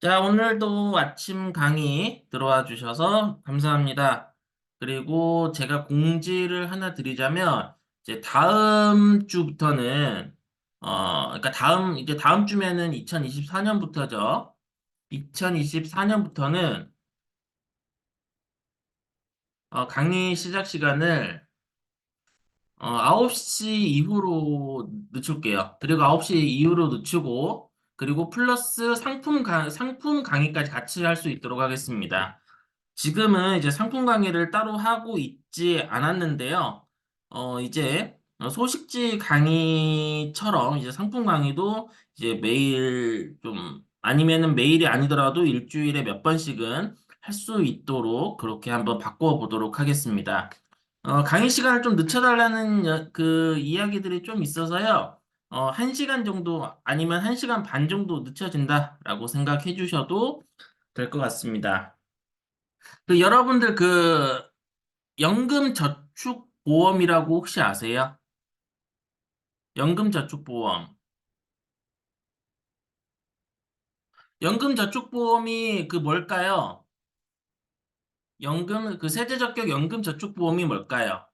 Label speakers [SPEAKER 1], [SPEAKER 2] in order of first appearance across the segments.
[SPEAKER 1] 자, 오늘도 아침 강의 들어와 주셔서 감사합니다. 그리고 제가 공지를 하나 드리자면, 이제 다음 주부터는, 그러니까 이제 다음 주면은 2024년부터죠. 2024년부터는, 강의 시작 시간을 9시 이후로 늦출게요. 그리고 9시 이후로 늦추고, 그리고 플러스 상품 강의까지 같이 할 수 있도록 하겠습니다. 지금은 이제 상품 강의를 따로 하고 있지 않았는데요. 이제 소식지 강의처럼 이제 상품 강의도 이제 매일 좀, 아니면은 매일이 아니더라도 일주일에 몇 번씩은 할 수 있도록 그렇게 한번 바꿔 보도록 하겠습니다. 강의 시간을 좀 늦춰달라는 그 이야기들이 좀 있어서요. 1시간 정도 아니면 1시간 반 정도 늦춰진다라고 생각해 주셔도 될 것 같습니다. 여러분들 연금저축보험이라고 혹시 아세요? 연금저축보험. 연금저축보험이 뭘까요? 세대적격 연금저축보험이 뭘까요?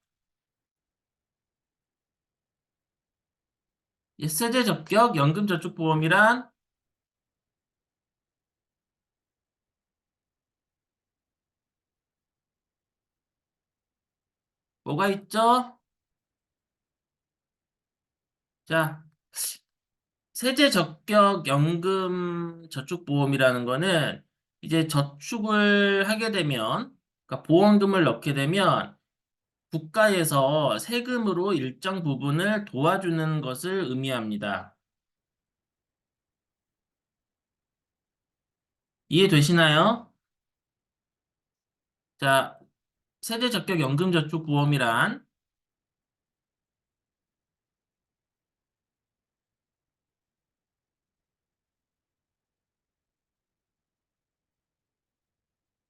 [SPEAKER 1] 세대적격 연금저축보험이란 뭐가 있죠? 자, 세대적격 연금저축보험이라는 거는 이제 저축을 하게 되면, 그러니까 보험금을 넣게 되면 국가에서 세금으로 일정 부분을 도와주는 것을 의미합니다. 이해되시나요? 자, 세대적격연금저축보험이란,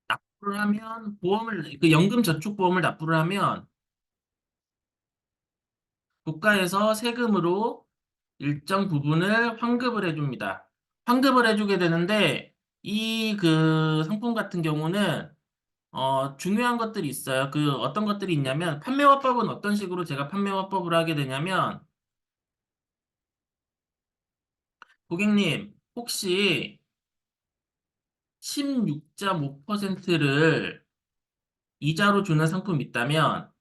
[SPEAKER 1] 납부를 하면 연금저축보험을 납부를 하면 국가에서 세금으로 일정 부분을 환급을 해줍니다. 환급을 해주게 되는데 이 상품 같은 경우는 중요한 것들이 있어요. 어떤 것들이 있냐면, 판매화법은 어떤 식으로 제가 판매화법을 하게 되냐면, 고객님 혹시 16.5%를 이자로 주는 상품 있다면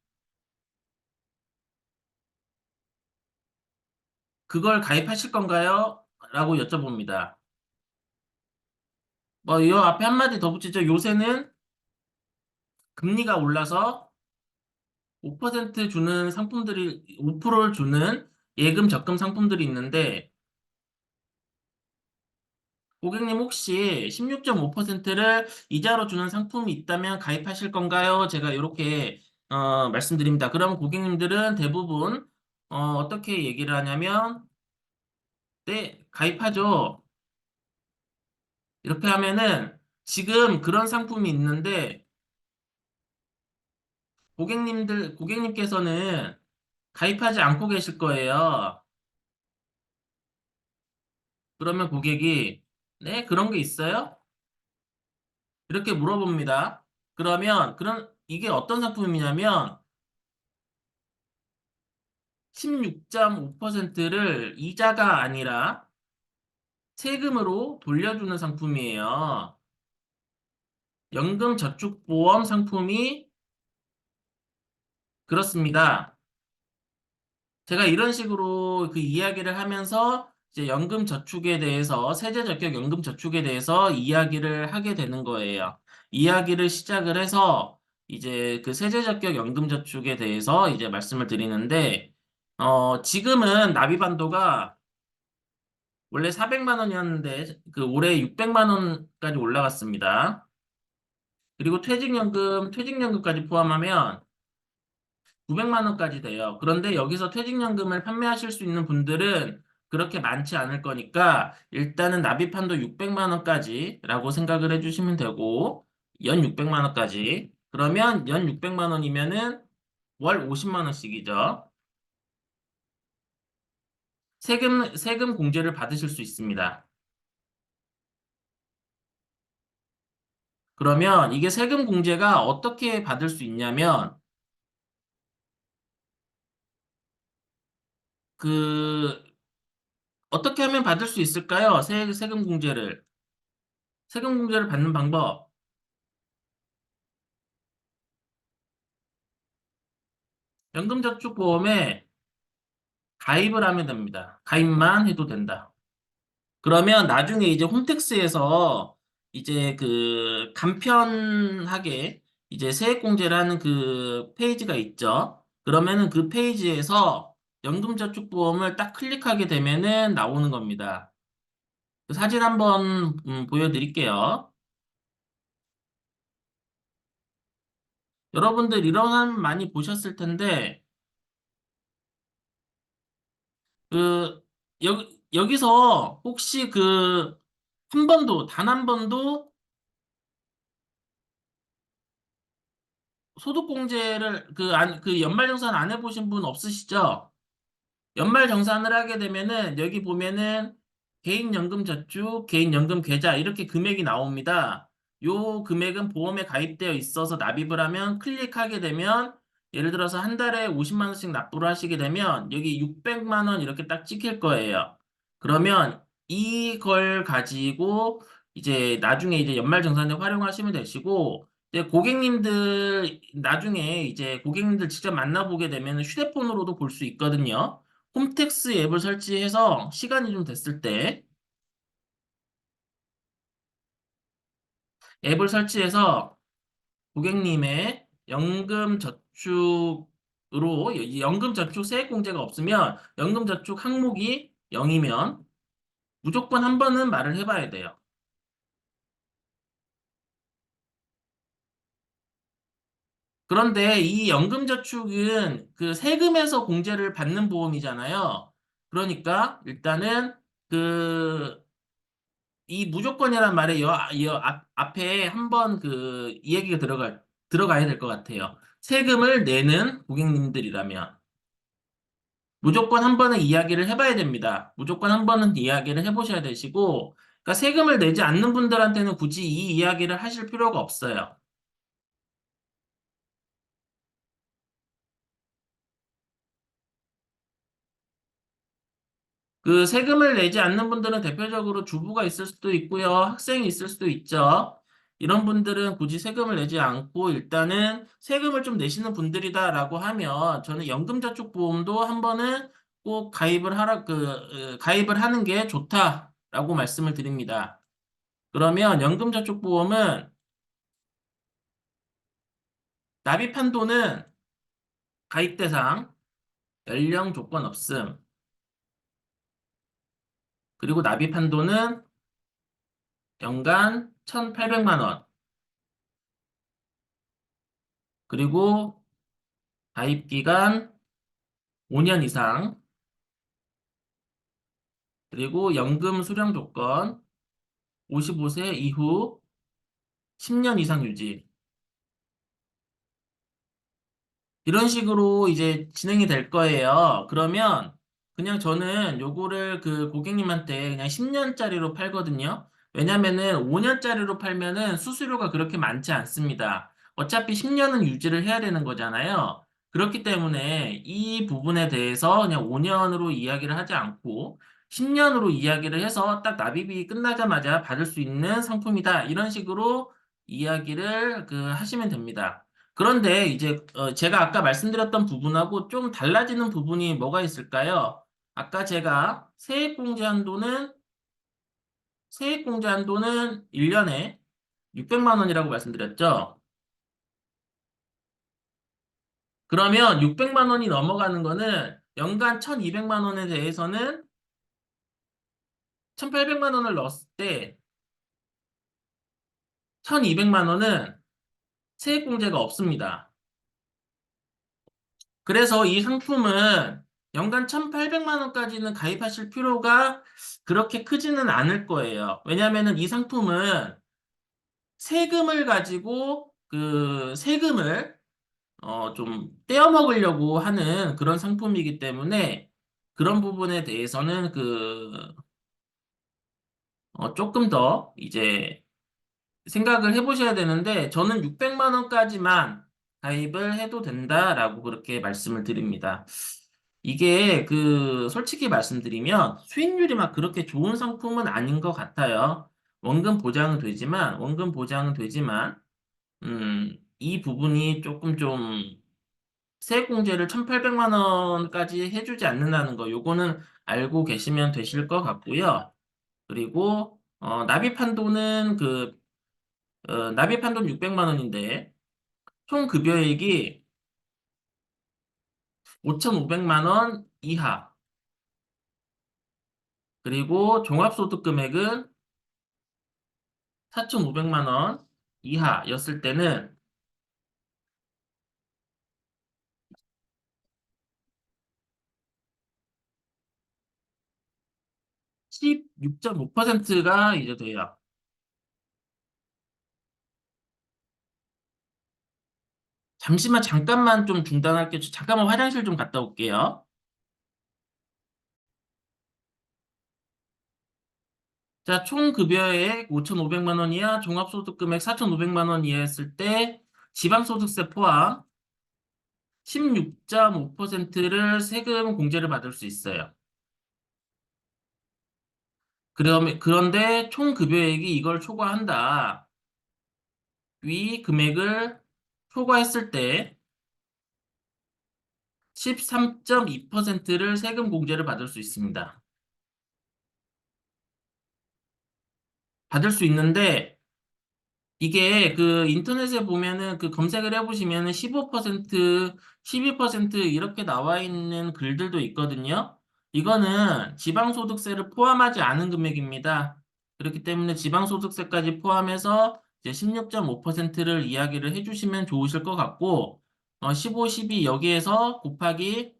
[SPEAKER 1] 그걸 가입하실 건가요? 라고 여쭤봅니다. 이 앞에 한마디 더 붙이죠. 요새는 금리가 올라서 5% 주는 상품들이, 5%를 주는 예금 적금 상품들이 있는데, 고객님 혹시 16.5%를 이자로 주는 상품이 있다면 가입하실 건가요? 제가 이렇게 말씀드립니다. 그러면 고객님들은 대부분 어떻게 얘기를 하냐면, 네, 가입하죠. 이렇게 하면은 지금 그런 상품이 있는데 고객님께서는 가입하지 않고 계실 거예요. 그러면 고객이, 네, 그런 게 있어요? 이렇게 물어봅니다. 이게 어떤 상품이냐면 16.5%를 이자가 아니라 세금으로 돌려주는 상품이에요. 연금저축보험 상품이 그렇습니다. 제가 이런 식으로 그 이야기를 하면서 이제 세대적격 연금 저축에 대해서 이야기를 하게 되는 거예요. 이야기를 시작을 해서 이제 그 세대적격 연금 저축에 대해서 이제 말씀을 드리는데, 지금은 납입한도가 원래 400만 원이었는데 올해 600만 원까지 올라갔습니다. 그리고 퇴직연금까지 포함하면 900만 원까지 돼요. 그런데 여기서 퇴직연금을 판매하실 수 있는 분들은 그렇게 많지 않을 거니까 일단은 납입한도 600만 원까지라고 생각을 해주시면 되고, 연 600만 원까지. 그러면 연 600만 원이면은 월 50만 원씩이죠. 세금 공제를 받으실 수 있습니다. 그러면 이게 세금 공제가 어떻게 받을 수 있냐면, 그, 어떻게 하면 받을 수 있을까요? 세금 공제를. 세금 공제를 받는 방법. 연금저축보험에 가입을 하면 됩니다. 가입만 해도 된다. 그러면 나중에 이제 홈택스에서 이제 그 간편하게 이제 세액공제를 하는 그 페이지가 있죠. 그러면은 그 페이지에서 연금저축보험을 딱 클릭하게 되면은 나오는 겁니다. 그 사진 한번 보여드릴게요. 여러분들 이런 화면 많이 보셨을 텐데 그 여기서 혹시 그 한 번도 단 한 번도 소득공제를 그 연말정산 안 해보신 분 없으시죠? 연말정산을 하게 되면은 여기 보면은 개인연금저축, 개인연금계좌 이렇게 금액이 나옵니다. 요 금액은 보험에 가입되어 있어서 납입을 하면 클릭하게 되면 예를 들어서 한 달에 50만 원씩 납부를 하시게 되면 여기 600만 원 이렇게 딱 찍힐 거예요. 그러면 이걸 가지고 이제 나중에 이제 연말정산에 활용하시면 되시고 이제 고객님들 나중에 이제 고객님들 직접 만나보게 되면 휴대폰으로도 볼 수 있거든요. 홈택스 앱을 설치해서 시간이 좀 됐을 때 앱을 설치해서 고객님의 연금저축으로 이 연금저축 세액공제가 없으면 연금저축 항목이 0이면 무조건 한 번은 말을 해봐야 돼요. 그런데 이 연금저축은 그 세금에서 공제를 받는 보험이잖아요. 그러니까 일단은 그 이 무조건이란 말에 앞에 한번 그 이야기가 들어가야 될 것 같아요. 세금을 내는 고객님들이라면 무조건 한 번은 이야기를 해봐야 됩니다. 무조건 한 번은 이야기를 해보셔야 되시고, 그러니까 세금을 내지 않는 분들한테는 굳이 이 이야기를 하실 필요가 없어요. 그 세금을 내지 않는 분들은 대표적으로 주부가 있을 수도 있고요. 학생이 있을 수도 있죠. 이런 분들은 굳이 세금을 내지 않고 일단은 세금을 좀 내시는 분들이다라고 하면 저는 연금저축보험도 한 번은 꼭 가입을 하는 게 좋다라고 말씀을 드립니다. 그러면 연금저축보험은 납입 한도는 가입 대상, 연령 조건 없음, 그리고 납입 한도는 연간 1,800만 원, 그리고 가입 기간 5년 이상, 그리고 연금 수령 조건 55세 이후 10년 이상 유지. 이런 식으로 이제 진행이 될 거예요. 그러면 그냥 저는 요거를 그 고객님한테 그냥 10년짜리로 팔거든요. 왜냐면은 5년짜리로 팔면은 수수료가 그렇게 많지 않습니다. 어차피 10년은 유지를 해야 되는 거잖아요. 그렇기 때문에 이 부분에 대해서 그냥 5년으로 이야기를 하지 않고 10년으로 이야기를 해서 딱 납입이 끝나자마자 받을 수 있는 상품이다. 이런 식으로 이야기를 하시면 됩니다. 그런데 이제 제가 아까 말씀드렸던 부분하고 좀 달라지는 부분이 뭐가 있을까요? 아까 제가 세액공제 한도는 1년에 600만 원이라고 말씀드렸죠. 그러면 600만 원이 넘어가는 거는 연간 1,200만 원에 대해서는 1,800만 원을 넣었을 때 1,200만 원은 세액공제가 없습니다. 그래서 이 상품은 연간 1,800만 원까지는 가입하실 필요가 그렇게 크지는 않을 거예요. 왜냐하면 이 상품은 세금을 가지고 그 세금을 좀 떼어 먹으려고 하는 그런 상품이기 때문에 그런 부분에 대해서는 조금 더 이제 생각을 해보셔야 되는데, 저는 600만 원까지만 가입을 해도 된다라고 그렇게 말씀을 드립니다. 이게 솔직히 말씀드리면 수익률이 막 그렇게 좋은 상품은 아닌 것 같아요. 원금 보장은 되지만, 이 부분이 조금 좀 세액공제를 1,800만 원까지 해주지 않는다는 거, 요거는 알고 계시면 되실 것 같고요. 그리고, 납입한돈 600만 원인데, 총 급여액이 5,500만 원 이하, 그리고 종합소득 금액은 4,500만 원 이하였을 때는 16.5%가 이제 돼요. 잠깐만 좀 중단할게요. 잠깐만 화장실 좀 갔다 올게요. 자, 총 급여액 5,500만 원 이하, 종합소득 금액 4,500만 원 이하 했을 때 지방소득세 포함 16.5%를 세금 공제를 받을 수 있어요. 그런데 총 급여액이 이걸 초과한다. 위 금액을 초과했을 때 13.2%를 세금 공제를 받을 수 있습니다. 받을 수 있는데 이게 인터넷에 보면은 검색을 해보시면은 15%, 12% 이렇게 나와 있는 글들도 있거든요. 이거는 지방소득세를 포함하지 않은 금액입니다. 그렇기 때문에 지방소득세까지 포함해서 이제 16.5%를 이야기를 해주시면 좋으실 것 같고, 15, 12 여기에서 곱하기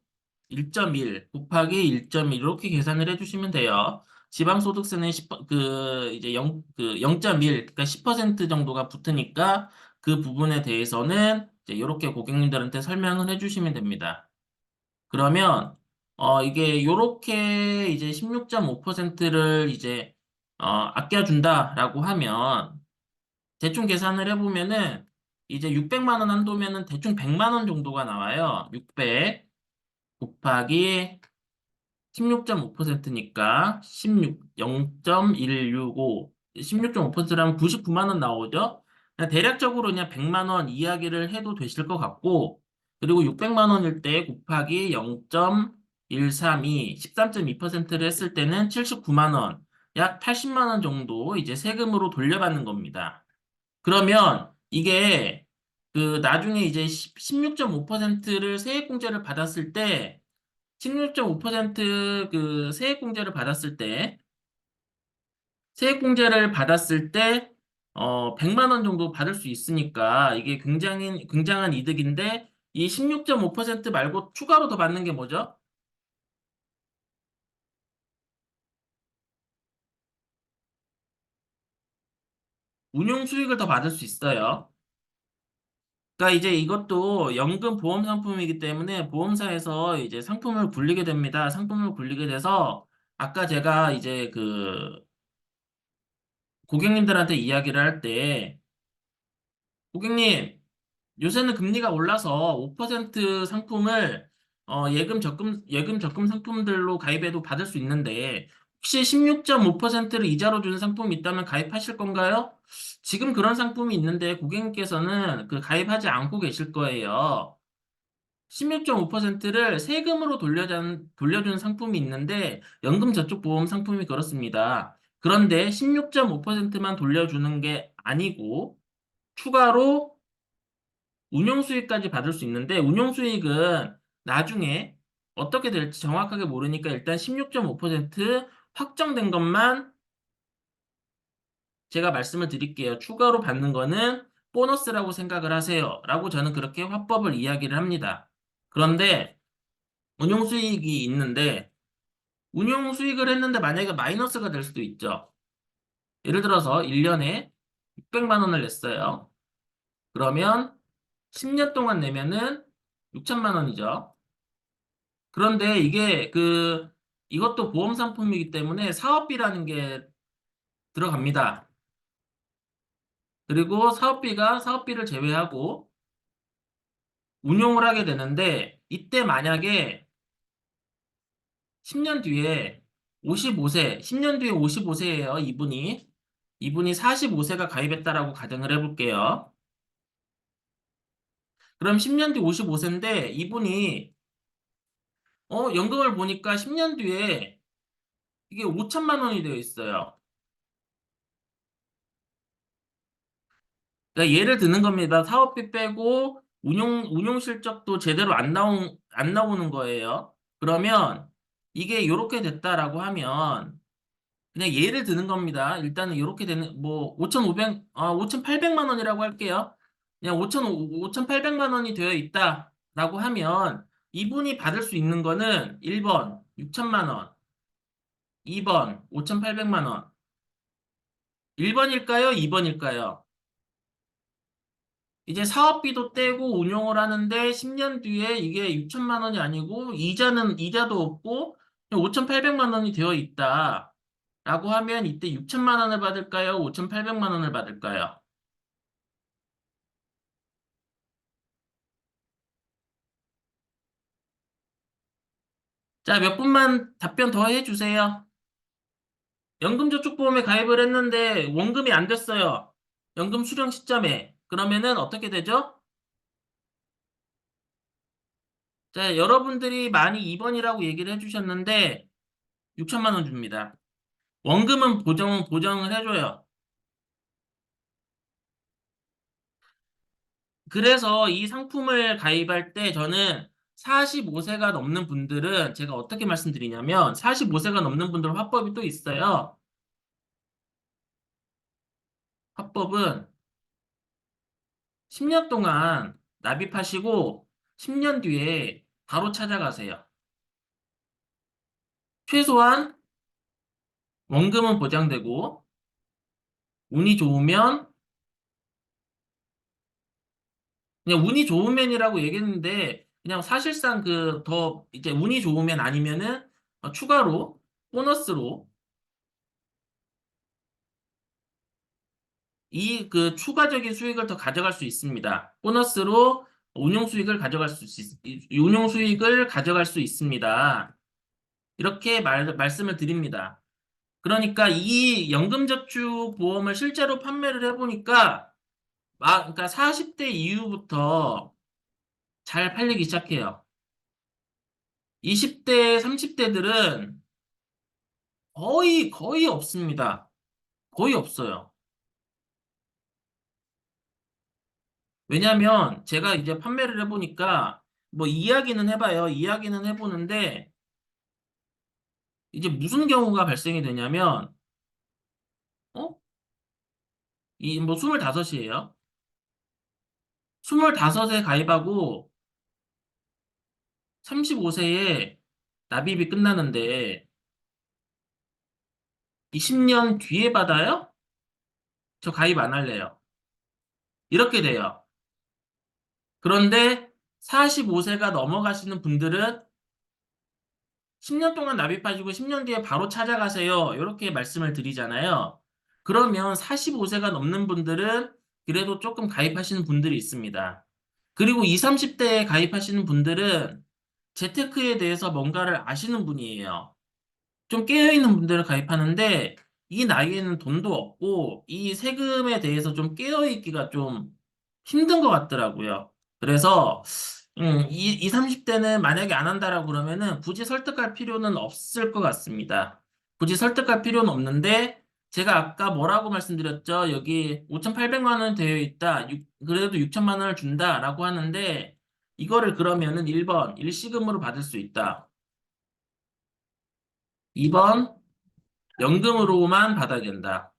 [SPEAKER 1] 1.1 곱하기 1.1 이렇게 계산을 해주시면 돼요. 지방소득세는 10, 이제 0.1, 그러니까 10% 정도가 붙으니까 그 부분에 대해서는 이제 이렇게 고객님들한테 설명을 해주시면 됩니다. 그러면, 이게 이렇게 이제 16.5%를 이제, 아껴준다라고 하면, 대충 계산을 해보면은, 이제 600만 원 한도면은 대충 100만 원 정도가 나와요. 600 곱하기 16.5%니까 0.165, 16.5%라면 99만 원 나오죠? 그냥 대략적으로 그냥 100만 원 이야기를 해도 되실 것 같고, 그리고 600만 원일 때 곱하기 0.132, 13.2%를 했을 때는 79만 원, 약 80만 원 정도 이제 세금으로 돌려받는 겁니다. 그러면 이게 나중에 이제 16.5%를 세액공제를 받았을 때 16.5% 세액공제를 받았을 때, 세액공제를 받았을 때, 100만 원 정도 받을 수 있으니까 이게 굉장한 이득인데, 이 16.5% 말고 추가로 더 받는 게 뭐죠? 운용 수익을 더 받을 수 있어요. 그러니까 이제 이것도 연금 보험 상품이기 때문에 보험사에서 이제 상품을 굴리게 됩니다. 상품을 굴리게 돼서 아까 제가 이제 고객님들한테 이야기를 할 때, 고객님, 요새는 금리가 올라서 5% 상품을 예금 적금 상품들로 가입해도 받을 수 있는데 혹시 16.5%를 이자로 주는 상품이 있다면 가입하실 건가요? 지금 그런 상품이 있는데 고객님께서는 가입하지 않고 계실 거예요. 16.5%를 세금으로 돌려주는 상품이 있는데 연금저축보험 상품이 그렇습니다. 그런데 16.5%만 돌려주는 게 아니고 추가로 운용 수익까지 받을 수 있는데 운용 수익은 나중에 어떻게 될지 정확하게 모르니까 일단 16.5% 확정된 것만 제가 말씀을 드릴게요. 추가로 받는 거는 보너스라고 생각을 하세요. 라고 저는 그렇게 화법을 이야기를 합니다. 그런데 운용 수익이 있는데 운용 수익을 했는데 만약에 마이너스가 될 수도 있죠. 예를 들어서 1년에 600만 원을 냈어요. 그러면 10년 동안 내면은 6천만 원이죠. 그런데 이게 이것도 보험 상품이기 때문에 사업비라는 게 들어갑니다. 그리고 사업비를 제외하고 운용을 하게 되는데, 이때 만약에 10년 뒤에 10년 뒤에 55세예요, 이분이. 이분이 45세가 가입했다라고 가정을 해볼게요. 그럼 10년 뒤 55세인데, 이분이, 연금을 보니까 10년 뒤에 이게 5천만 원이 되어 있어요. 그러니까 예를 드는 겁니다. 사업비 빼고 운용 실적도 제대로 안 나오는 거예요. 그러면 이게 이렇게 됐다라고 하면 그냥 예를 드는 겁니다. 일단은 이렇게 되는, 뭐, 5,800만 원이라고 할게요. 그냥 5,800만 원이 되어 있다라고 하면 이분이 받을 수 있는 거는 1번 6천만 원, 2번 5,800만 원. 1번일까요? 2번일까요? 이제 사업비도 떼고 운용을 하는데 10년 뒤에 이게 6천만 원이 아니고 이자도 없고 5,800만 원이 되어 있다. 라고 하면 이때 6천만 원을 받을까요? 5,800만 원을 받을까요? 자, 몇 분만 답변 더 해주세요. 연금저축보험에 가입을 했는데 원금이 안 됐어요. 연금 수령 시점에. 그러면은 어떻게 되죠? 자, 여러분들이 많이 2번이라고 얘기를 해주셨는데 6천만 원 줍니다. 원금은 보정을 해줘요. 그래서 이 상품을 가입할 때 저는 45세가 넘는 분들은 제가 어떻게 말씀드리냐면 45세가 넘는 분들은 화법이 또 있어요. 화법은 10년 동안 납입하시고 10년 뒤에 바로 찾아가세요. 최소한 원금은 보장되고 운이 좋으면 그냥 운이 좋으면이라고 얘기했는데 그냥 사실상 그 더 이제 운이 좋으면 아니면은 추가로 보너스로 이 그 추가적인 수익을 더 가져갈 수 있습니다. 보너스로 운용 수익을 가져갈 수 있습니다. 이렇게 말씀을 드립니다. 그러니까 이 연금저축 보험을 실제로 판매를 해보니까 그러니까 40대 이후부터 잘 팔리기 시작해요. 20대, 30대들은 거의 없습니다. 거의 없어요. 왜냐하면 제가 이제 판매를 해보니까 뭐 이야기는 해봐요. 이야기는 해보는데 이제 무슨 경우가 발생이 되냐면 어? 이 뭐 25이에요. 25세 가입하고 35세에 납입이 끝나는데 20년 뒤에 받아요? 저 가입 안 할래요. 이렇게 돼요. 그런데 45세가 넘어가시는 분들은 10년 동안 납입하시고 10년 뒤에 바로 찾아가세요. 이렇게 말씀을 드리잖아요. 그러면 45세가 넘는 분들은 그래도 조금 가입하시는 분들이 있습니다. 그리고 20, 30대에 가입하시는 분들은 재테크에 대해서 뭔가를 아시는 분이에요. 좀 깨어있는 분들을 가입하는데 이 나이에는 돈도 없고 이 세금에 대해서 좀 깨어있기가 좀 힘든 것 같더라고요. 그래서 30대는 만약에 안 한다라고 그러면은 굳이 설득할 필요는 없을 것 같습니다. 굳이 설득할 필요는 없는데 제가 아까 뭐라고 말씀드렸죠? 여기 5,800만 원 되어 있다. 그래도 6천만 원을 준다라고 하는데 이거를 그러면은 1번 일시금으로 받을 수 있다. 2번 연금으로만 받아야 된다.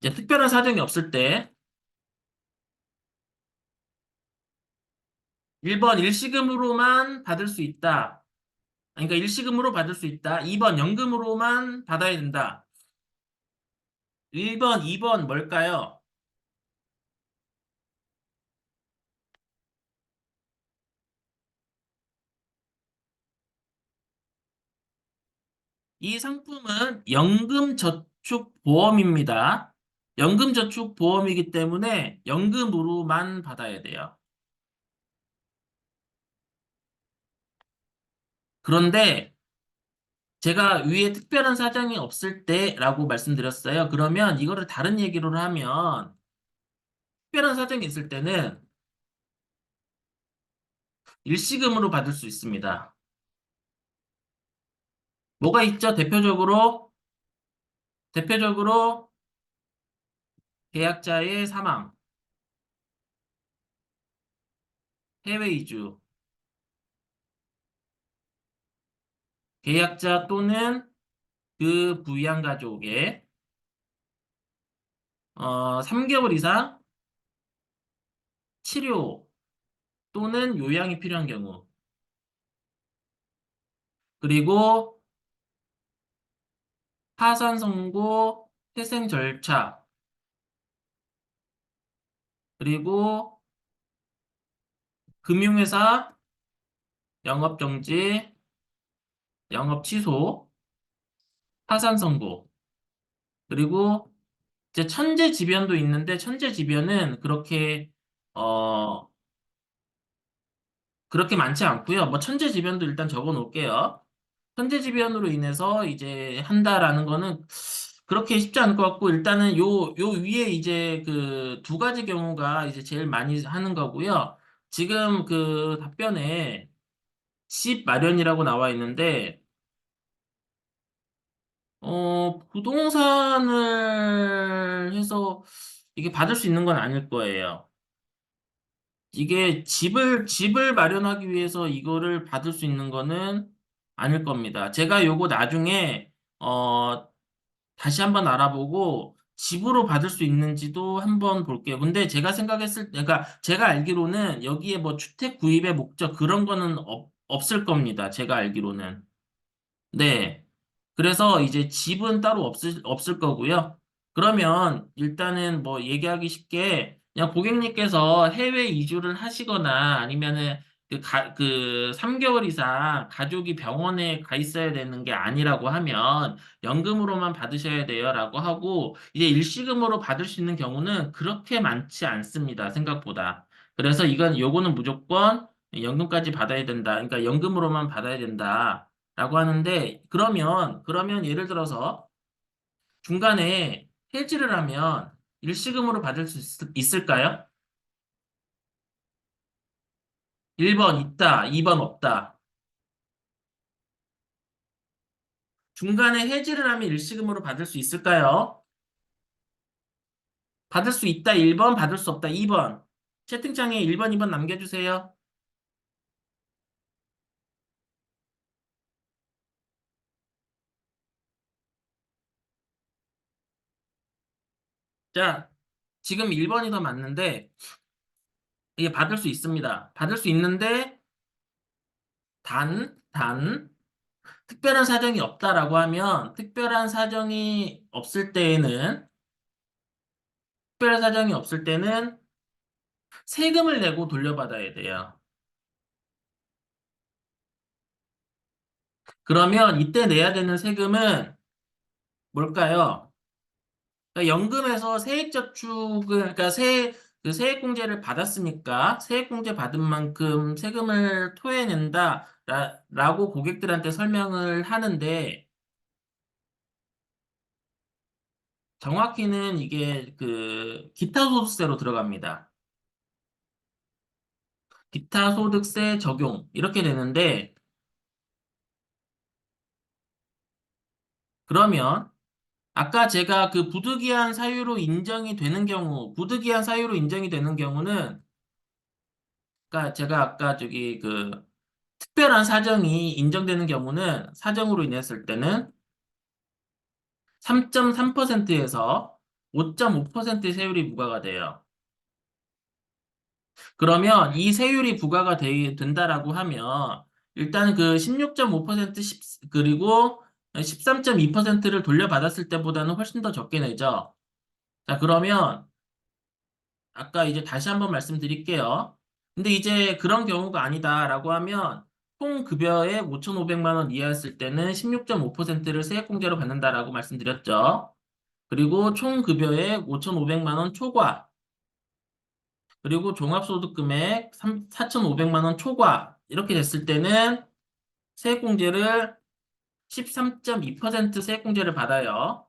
[SPEAKER 1] 이제 특별한 사정이 없을 때 1번 일시금으로만 받을 수 있다. 그러니까 일시금으로 받을 수 있다. 2번 연금으로만 받아야 된다. 1번, 2번 뭘까요? 이 상품은 연금저축보험입니다. 연금저축보험이기 때문에 연금으로만 받아야 돼요. 그런데 제가 위에 특별한 사정이 없을 때라고 말씀드렸어요. 그러면 이거를 다른 얘기로 하면 특별한 사정이 있을 때는 일시금으로 받을 수 있습니다. 뭐가 있죠? 대표적으로 계약자의 사망, 해외 이주, 계약자 또는 그 부양 가족의 3개월 이상 치료 또는 요양이 필요한 경우, 그리고 파산 선고, 회생 절차, 그리고 금융회사 영업 정지, 영업 취소, 파산 선고, 그리고 이제 천재지변도 있는데 천재지변은 어, 그렇게 많지 않고요. 뭐 천재지변도 일단 적어 놓을게요. 천재지변으로 인해서 이제 한다라는 거는 그렇게 쉽지 않을 것 같고 일단은 요 위에 이제 그 두 가지 경우가 이제 제일 많이 하는 거고요. 지금 그 답변에 집 마련이라고 나와 있는데 부동산을 해서 이게 받을 수 있는 건 아닐 거예요. 이게 집을 마련하기 위해서 이거를 받을 수 있는 거는 아닐 겁니다. 제가 요거 나중에, 다시 한번 알아보고 집으로 받을 수 있는지도 한번 볼게요. 근데 그러니까 제가 알기로는 여기에 뭐 주택 구입의 목적 그런 거는 없을 겁니다. 제가 알기로는. 네. 그래서 이제 집은 따로 없을 거고요. 그러면 일단은 뭐 얘기하기 쉽게 그냥 고객님께서 해외 이주를 하시거나 아니면은 그 3개월 이상 가족이 병원에 가 있어야 되는 게 아니라고 하면 연금으로만 받으셔야 돼요라고 하고 이제 일시금으로 받을 수 있는 경우는 그렇게 많지 않습니다. 생각보다. 그래서 요거는 무조건 연금까지 받아야 된다. 그러니까 연금으로만 받아야 된다. 라고 하는데, 그러면 예를 들어서 중간에 해지를 하면 일시금으로 받을 수 있을까요? 1번 있다, 2번 없다. 중간에 해지를 하면 일시금으로 받을 수 있을까요? 받을 수 있다, 1번, 받을 수 없다, 2번. 채팅창에 1번, 2번 남겨주세요. 자, 지금 1번이 더 맞는데, 이게 받을 수 있습니다. 받을 수 있는데, 특별한 사정이 없다라고 하면, 특별한 사정이 없을 때는 세금을 내고 돌려받아야 돼요. 그러면 이때 내야 되는 세금은 뭘까요? 그러니까 연금에서 그러니까 그 세액공제를 받았으니까 세액공제 받은 만큼 세금을 토해낸다, 라고 고객들한테 설명을 하는데, 정확히는 이게 그 기타 소득세로 들어갑니다. 기타 소득세 적용, 이렇게 되는데, 그러면 아까 제가 그 부득이한 사유로 인정이 되는 경우는, 그러니까 제가 아까 저기 그 특별한 사정이 인정되는 경우는 사정으로 인했을 때는 3.3%에서 5.5%의 세율이 부과가 돼요. 그러면 이 세율이 된다라고 하면 일단 그 16.5% 그리고 13.2%를 돌려받았을 때보다는 훨씬 더 적게 내죠. 자, 그러면 아까 이제 다시 한번 말씀드릴게요. 근데 이제 그런 경우가 아니다라고 하면 총 급여의 5,500만 원 이하였을 때는 16.5%를 세액공제로 받는다라고 말씀드렸죠. 그리고 총 급여액 5,500만 원 초과, 그리고 종합소득 금액 4,500만 원 초과, 이렇게 됐을 때는 세액공제를 13.2% 세액공제를 받아요.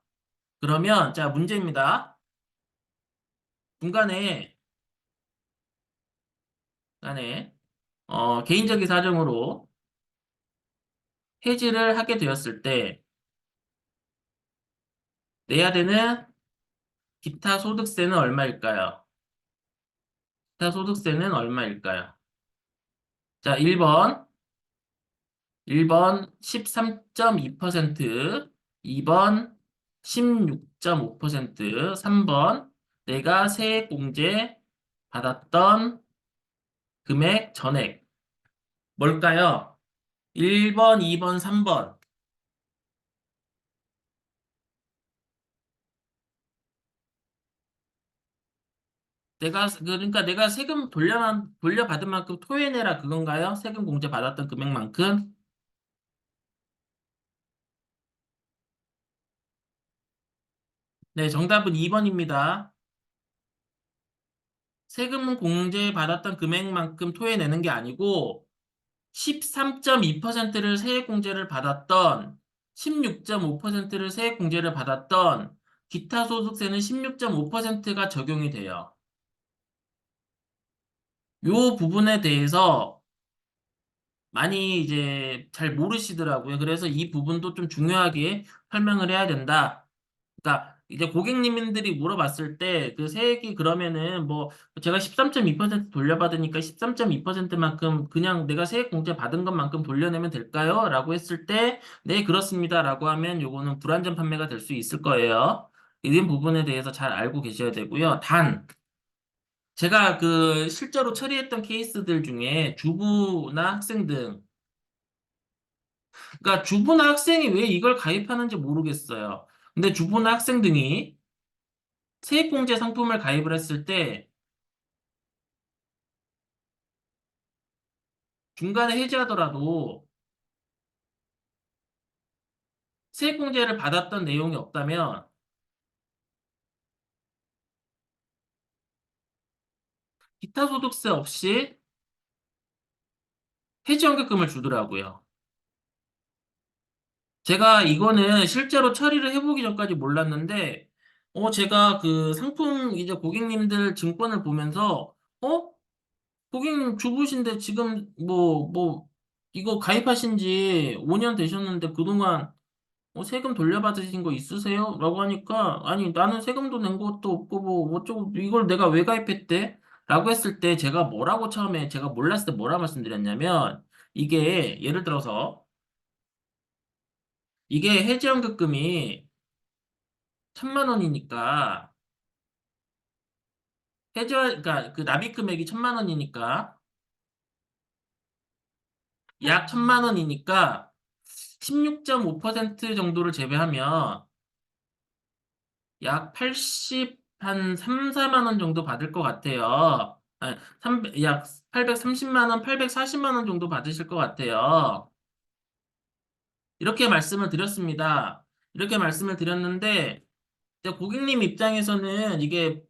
[SPEAKER 1] 그러면, 자, 문제입니다. 중간에, 중간에, 개인적인 사정으로 해지를 하게 되었을 때 내야 되는 기타 소득세는 얼마일까요? 기타 소득세는 얼마일까요? 자, 1번 13.2%, 2번 16.5%, 3번 내가 세액공제 받았던 금액 전액. 뭘까요? 1번, 2번, 3번. 그러니까 내가 세금 돌려받은 만큼 토해내라 그건가요? 세금 공제 받았던 금액만큼? 네, 정답은 2번입니다. 세금 공제 받았던 금액만큼 토해내는 게 아니고 13.2%를 세액공제를 받았던 16.5%를 세액공제를 받았던 기타 소득세는 16.5%가 적용이 돼요. 요 부분에 대해서 많이 이제 잘 모르시더라고요. 그래서 이 부분도 좀 중요하게 설명을 해야 된다. 그러니까 이제 고객님들이 물어봤을 때 그 세액이 그러면은 뭐 제가 13.2% 돌려받으니까 13.2%만큼 그냥 내가 세액 공제 받은 것만큼 돌려내면 될까요? 라고 했을 때 네, 그렇습니다. 라고 하면 요거는 불안전 판매가 될 수 있을 거예요. 이런 부분에 대해서 잘 알고 계셔야 되고요. 단, 제가 그 실제로 처리했던 케이스들 중에 주부나 학생 등, 그러니까 주부나 학생이 왜 이걸 가입하는지 모르겠어요. 근데 주부나 학생 등이 세액공제 상품을 가입을 했을 때 중간에 해지하더라도 세액공제를 받았던 내용이 없다면 기타 소득세 없이 해지연금을 주더라고요. 제가 이거는 실제로 처리를 해보기 전까지 몰랐는데, 제가 그 상품 이제 고객님들 증권을 보면서, 고객님 주부신데 지금 이거 가입하신 지 5년 되셨는데 그동안 세금 돌려받으신 거 있으세요? 라고 하니까, 아니, 나는 세금도 낸 것도 없고, 어쩌고, 이걸 내가 왜 가입했대? 라고 했을 때 제가 뭐라고 처음에 제가 몰랐을 때 뭐라 말씀드렸냐면, 이게, 예를 들어서, 이게 해지연금이 1,000만 원이니까, 그러니까 그 납입 금액이 1,000만 원이니까, 약 1,000만 원이니까, 16.5% 정도를 제외하면, 약 한 3, 4만 원 정도 받을 것 같아요. 아니, 약 830만 원, 840만 원 정도 받으실 것 같아요. 이렇게 말씀을 드렸습니다. 이렇게 말씀을 드렸는데, 이제 고객님 입장에서는 이게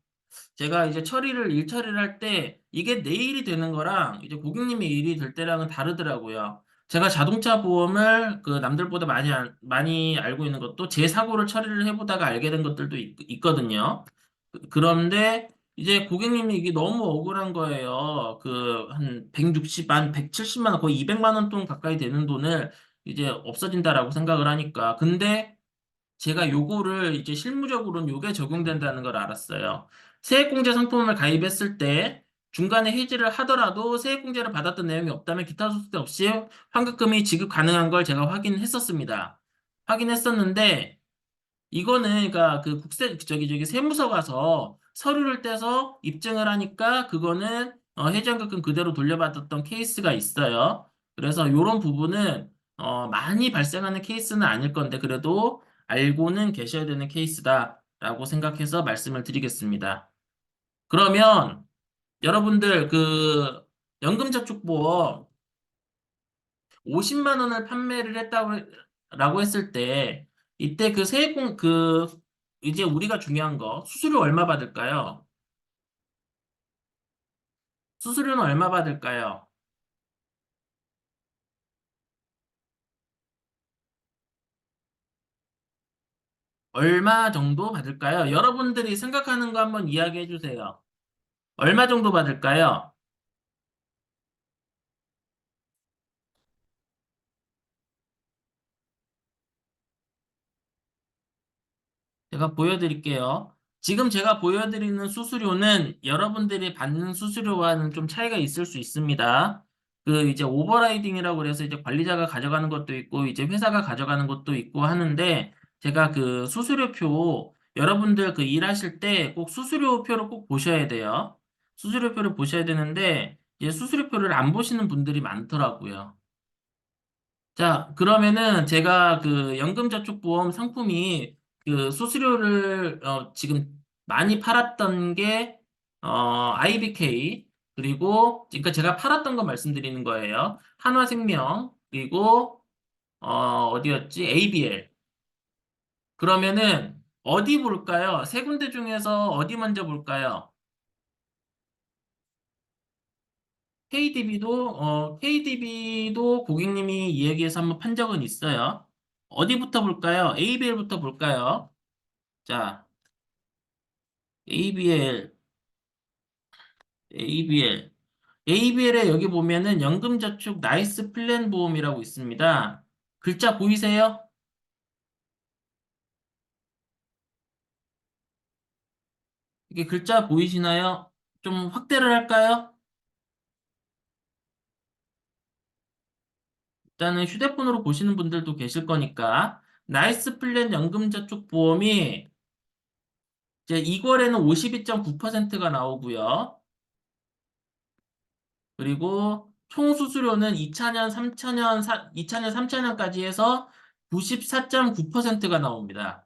[SPEAKER 1] 제가 이제 일 처리를 할 때 이게 내 일이 되는 거랑 이제 고객님의 일이 될 때랑은 다르더라고요. 제가 자동차 보험을 그 남들보다 많이 알고 있는 것도 제 사고를 처리를 해보다가 알게 된 것들도 있거든요. 그런데 이제 고객님이 이게 너무 억울한 거예요. 그 한 170만 원, 거의 200만 원 돈 가까이 되는 돈을 이제 없어진다라고 생각을 하니까. 근데 제가 요거를 이제 실무적으로는 요게 적용된다는 걸 알았어요. 세액공제 상품을 가입했을 때 중간에 해지를 하더라도 세액공제를 받았던 내용이 없다면 기타 소득세 없이 환급금이 지급 가능한 걸 제가 확인했었습니다. 확인했었는데 이거는 그러니까 그 저기 세무서 가서 서류를 떼서 입증을 하니까 그거는 해지환급금 그대로 돌려받았던 케이스가 있어요. 그래서 이런 부분은 많이 발생하는 케이스는 아닐 건데 그래도 알고는 계셔야 되는 케이스다라고 생각해서 말씀을 드리겠습니다. 그러면 여러분들 그 연금저축보험 50만 원을 판매를 했다고 라고 했을 때 이때 그 이제 우리가 중요한 거, 수수료 얼마 받을까요? 수수료는 얼마 받을까요? 얼마 정도 받을까요? 여러분들이 생각하는 거 한번 이야기해 주세요. 얼마 정도 받을까요? 제가 보여드릴게요. 지금 제가 보여드리는 수수료는 여러분들이 받는 수수료와는 좀 차이가 있을 수 있습니다. 그 이제 오버라이딩이라고 그래서 이제 관리자가 가져가는 것도 있고 이제 회사가 가져가는 것도 있고 하는데 제가 그 수수료표 여러분들 그 일하실 때 꼭 수수료표를 꼭 보셔야 돼요. 수수료표를 보셔야 되는데 이제 수수료표를 안 보시는 분들이 많더라고요. 자, 그러면은 제가 그 연금저축보험 상품이 그 수수료를 지금 많이 팔았던 게 IBK 그리고 그러니까 제가 팔았던 거 말씀드리는 거예요. 한화생명 그리고 어디였지? ABL. 그러면은 어디 볼까요? 세 군데 중에서 어디 먼저 볼까요? KDB도 고객님이 이 얘기해서 한번 판 적은 있어요. 어디부터 볼까요? ABL부터 볼까요? 자, ABL, ABL. ABL에 여기 보면은 연금저축 나이스 플랜 보험이라고 있습니다. 글자 보이세요? 이게 글자 보이시나요? 좀 확대를 할까요? 일단은 휴대폰으로 보시는 분들도 계실 거니까. 나이스 플랜 연금저축 보험이 이제 2월에는 52.9%가 나오고요. 그리고 총 수수료는 2000년, 3000년, 2000년, 3000년까지 해서 94.9%가 나옵니다.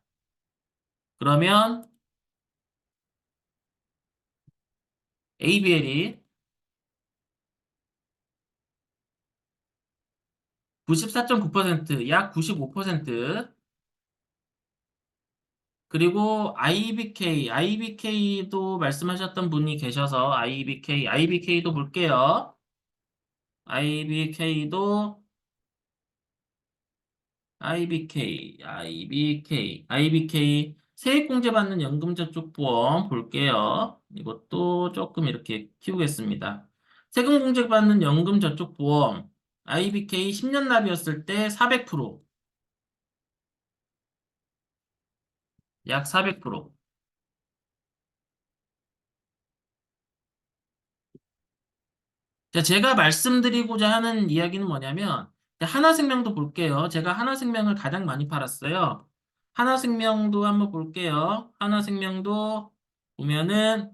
[SPEAKER 1] 그러면 ABL이 94.9%, 약 95%, 그리고 IBK도 말씀하셨던 분이 계셔서 IBK도 볼게요. IBK도 IBK 세액공제 받는 연금저축보험 볼게요. 이것도 조금 이렇게 키우겠습니다. 세금공제 받는 연금저축보험 IBK 10년 납이었을 때 400%, 약 400%. 자, 제가 말씀드리고자 하는 이야기는 뭐냐면 하나생명도 볼게요. 제가 하나생명을 가장 많이 팔았어요. 하나생명도 한번 볼게요. 하나생명도 보면은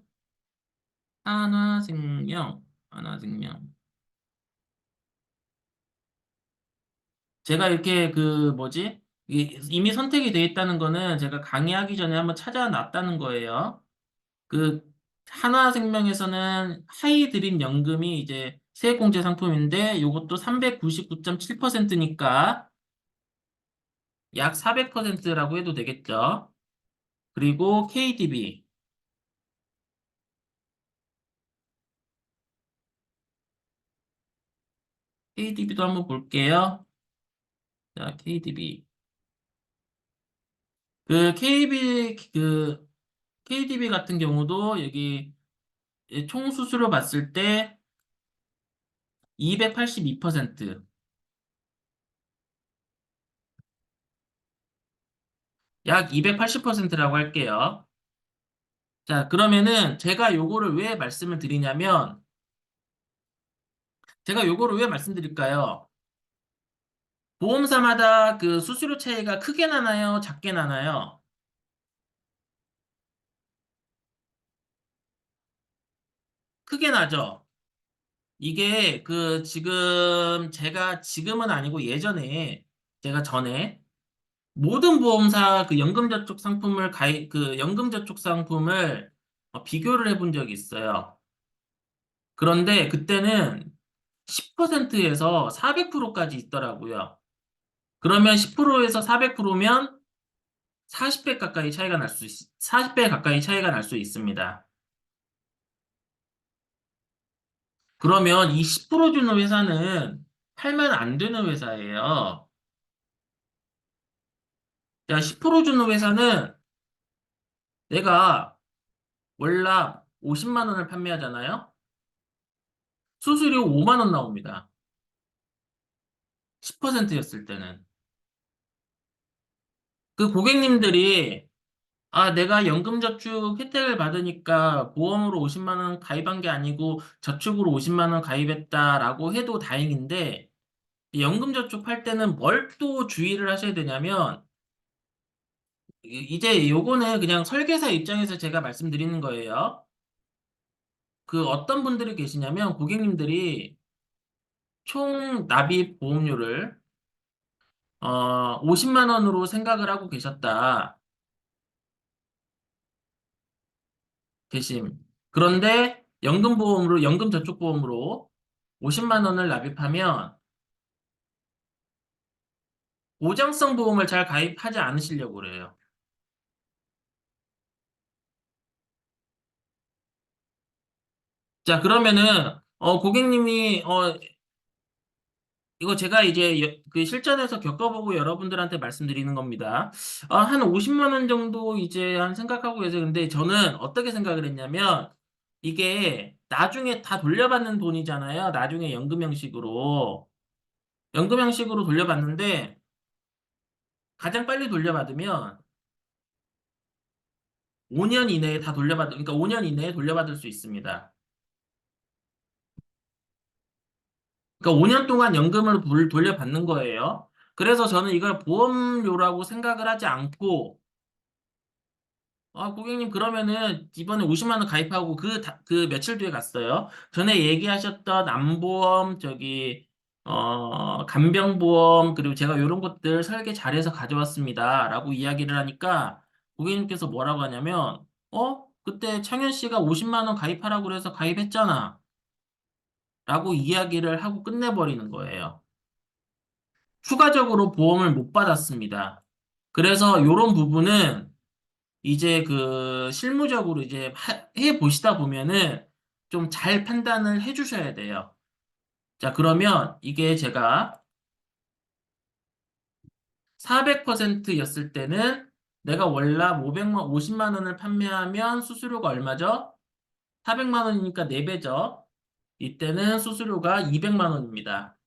[SPEAKER 1] 하나생명. 제가 이렇게 그 뭐지? 이미 선택이 돼 있다는 거는 제가 강의하기 전에 한번 찾아놨다는 거예요. 그 한화생명에서는 하이드림 연금이 이제 세액공제 상품인데 이것도 399.7%니까 약 400%라고 해도 되겠죠. 그리고 KDB도 한번 볼게요. 자, KDB. KDB 같은 경우도 여기 총 수수료 봤을 때 282%, 약 280%라고 할게요. 자, 그러면은 제가 요거를 왜 말씀드릴까요? 보험사마다 그 수수료 차이가 크게 나나요? 작게 나나요? 크게 나죠? 이게 그 제가 지금은 아니고 예전에 제가 전에 모든 보험사 그 연금저축 상품을 비교를 해본 적이 있어요. 그런데 그때는 10%에서 400%까지 있더라고요. 그러면 10%에서 400%면 40배 가까이 차이가 날 수, 40배 가까이 차이가 날 수 있습니다. 그러면 이 10% 주는 회사는 팔면 안 되는 회사예요. 자, 10% 주는 회사는 내가 월납 50만 원을 판매하잖아요. 수수료 5만 원 나옵니다. 10%였을 때는. 그 고객님들이 아, 내가 연금저축 혜택을 받으니까 보험으로 50만 원 가입한 게 아니고 저축으로 50만 원 가입했다라고 해도 다행인데 이 연금저축 할 때는 뭘 또 주의를 하셔야 되냐면 이제 요거는 그냥 설계사 입장에서 제가 말씀드리는 거예요. 그 어떤 분들이 계시냐면 고객님들이 총 납입 보험료를 50만 원으로 생각을 하고 계셨다. 계심. 그런데 연금저축보험으로 50만 원을 납입하면 보장성 보험을 잘 가입하지 않으시려고 그래요. 자, 그러면은 고객님이 이거 제가 이제 그 실전에서 겪어보고 여러분들한테 말씀드리는 겁니다. 한 50만 원 정도 이제 한 생각하고 계세요. 근데 저는 어떻게 생각을 했냐면 이게 나중에 다 돌려받는 돈이잖아요. 나중에 연금 형식으로. 연금 형식으로 돌려받는데 가장 빨리 돌려받으면 5년 이내에 다 그러니까 5년 이내에 돌려받을 수 있습니다. 그러니까 5년 동안 연금을 돌려받는 거예요. 그래서 저는 이걸 보험료라고 생각을 하지 않고, 고객님, 그러면은 이번에 50만 원 가입하고 그 며칠 뒤에 갔어요. 전에 얘기하셨던 암보험, 간병보험, 그리고 제가 이런 것들 설계 잘해서 가져왔습니다. 라고 이야기를 하니까 고객님께서 뭐라고 하냐면, 그때 창현 씨가 50만 원 가입하라고 그래서 가입했잖아. 라고 이야기를 하고 끝내버리는 거예요. 추가적으로 보험을 못 받았습니다. 그래서 이런 부분은 이제 그 실무적으로 이제 해 보시다 보면은 좀 잘 판단을 해 주셔야 돼요. 자, 그러면 이게 제가 400%였을 때는 내가 월납 50만 원을 판매하면 수수료가 얼마죠? 400만 원이니까 4배죠. 이때는 수수료가 200만 원입니다.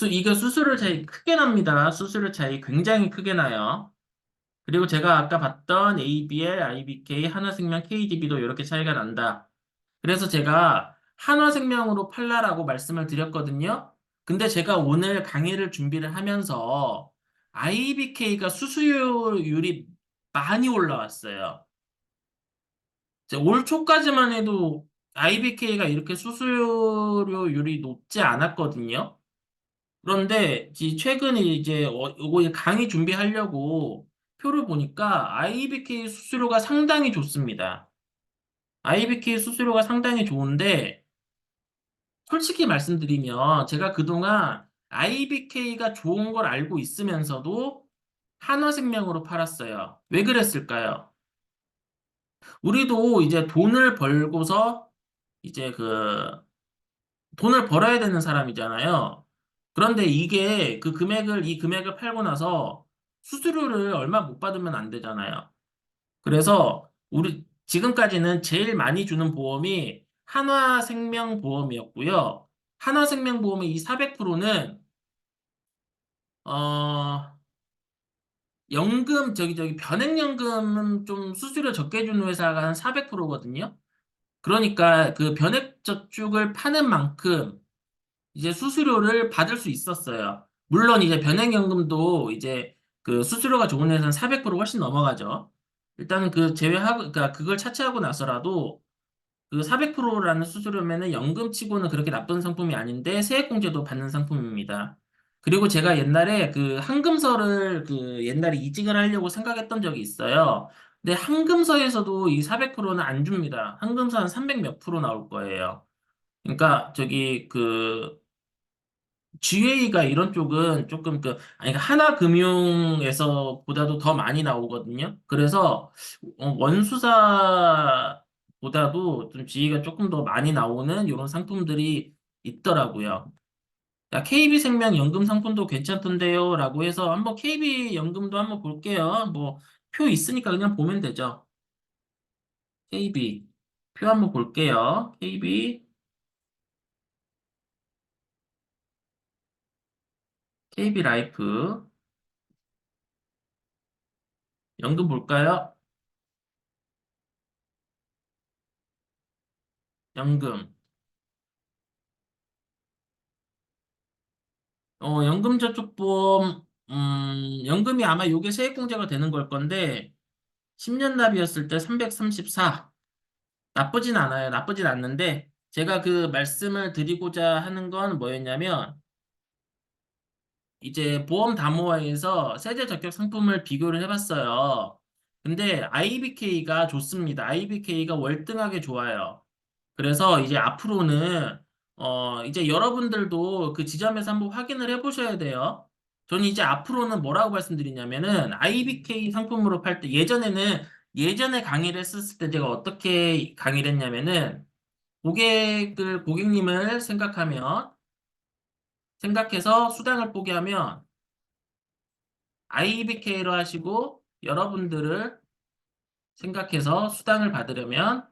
[SPEAKER 1] 이게 수수료 차이 크게 납니다. 수수료 차이 굉장히 크게 나요. 그리고 제가 아까 봤던 ABL, IBK, 한화생명, KDB도 이렇게 차이가 난다. 그래서 제가 한화생명으로 팔라라고 말씀을 드렸거든요. 근데 제가 오늘 강의를 준비를 하면서 IBK가 수수료율이 많이 올라왔어요. 올 초까지만 해도 IBK가 이렇게 수수료율이 높지 않았거든요. 그런데 최근에 이제 이거 강의 준비하려고 표를 보니까 IBK 수수료가 상당히 좋습니다. IBK 수수료가 상당히 좋은데 솔직히 말씀드리면 제가 그동안 IBK가 좋은 걸 알고 있으면서도 한화생명으로 팔았어요. 왜 그랬을까요? 우리도 이제 돈을 벌고서 이제 돈을 벌어야 되는 사람이잖아요. 그런데 이 금액을 팔고 나서 수수료를 얼마 못 받으면 안 되잖아요. 그래서 우리 지금까지는 제일 많이 주는 보험이 한화생명보험이었고요. 한화생명보험의 이 400%는 어 변액연금은 좀 수수료 적게 주는 회사가 한 400%거든요. 그러니까 그 변액저축을 파는 만큼 이제 수수료를 받을 수 있었어요. 물론 이제 변액연금도 이제 그 수수료가 좋은 회사는 400% 훨씬 넘어가죠. 일단은 그러니까 그걸 차치하고 나서라도 그 400%라는 수수료면은 연금치고는 그렇게 나쁜 상품이 아닌데 세액공제도 받는 상품입니다. 그리고 제가 옛날에 그 한금서를 그 옛날에 이직을 하려고 생각했던 적이 있어요. 근데 한금서에서도 이 400%는 안 줍니다. 한금서 한 300 몇 프로 나올 거예요. 그러니까 GA가 이런 쪽은 조금 아니, 하나금융에서 보다도 더 많이 나오거든요. 그래서, 원수사보다도 좀 GA가 조금 더 많이 나오는 이런 상품들이 있더라고요. 자, KB생명 연금 상품도 괜찮던데요. 라고 해서 한번 KB연금도 한번 볼게요. 뭐, 표 있으니까 그냥 보면 되죠. KB. 표 한번 볼게요. KB 라이프. 연금 볼까요? 연금. 연금저축보험, 연금이 아마 요게 세액공제가 되는 걸 건데, 10년 납이었을 때 334. 나쁘진 않아요. 나쁘진 않는데, 제가 그 말씀을 드리고자 하는 건 뭐였냐면, 이제 보험 담보화에서 세제 적격 상품을 비교를 해봤어요. 근데 IBK가 좋습니다. IBK가 월등하게 좋아요. 그래서 이제 앞으로는 이제 여러분들도 그 지점에서 한번 확인을 해보셔야 돼요. 저는 이제 앞으로는 뭐라고 말씀드리냐면은 IBK 상품으로 팔 때 예전에 강의를 했었을 때 제가 어떻게 강의를 했냐면은 고객님을 생각해서 수당을 포기하면 IBK로 하시고 여러분들을 생각해서 수당을 받으려면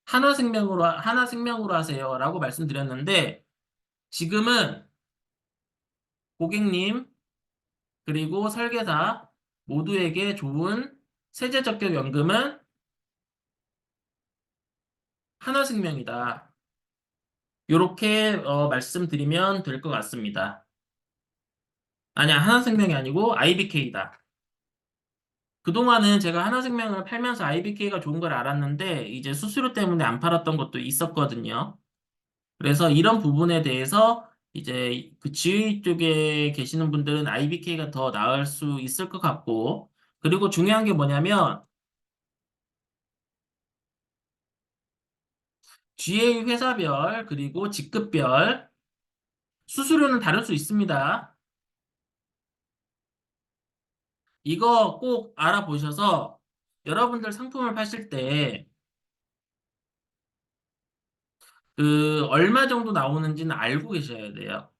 [SPEAKER 1] 하나생명으로 하세요라고 말씀드렸는데 지금은 고객님 그리고 설계사 모두에게 좋은 세제적격연금은 하나생명이다. 이렇게 말씀드리면 될 것 같습니다. 아니야, 하나생명이 아니고 IBK다. 그동안은 제가 하나생명을 팔면서 IBK가 좋은 걸 알았는데 이제 수수료 때문에 안 팔았던 것도 있었거든요. 그래서 이런 부분에 대해서 이제 그 지휘 쪽에 계시는 분들은 IBK가 더 나을 수 있을 것 같고, 그리고 중요한 게 뭐냐면, GA 회사별, 그리고 직급별, 수수료는 다를 수 있습니다. 이거 꼭 알아보셔서 여러분들 상품을 파실 때, 얼마 정도 나오는지는 알고 계셔야 돼요.